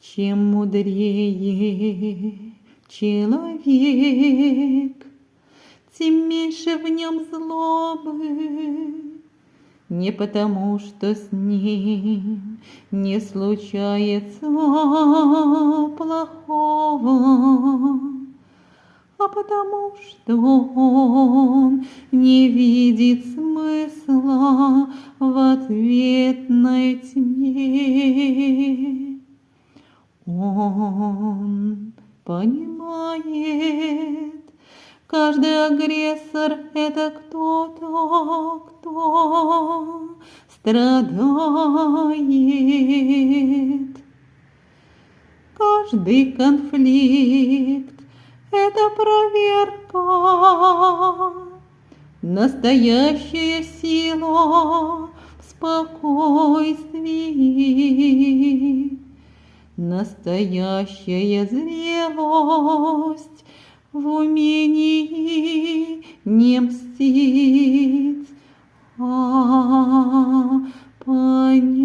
Чем мудрее человек, тем меньше в нем злобы. Не потому, что с ним не случается плохого, а потому, что он не видит смысла в ответной тьме. Он понимает, каждый агрессор — это кто-то, кто страдает. Каждый конфликт — это проверка. Настоящая сила в спокойствии. Настоящая зрелость в умении не мстить, а понять.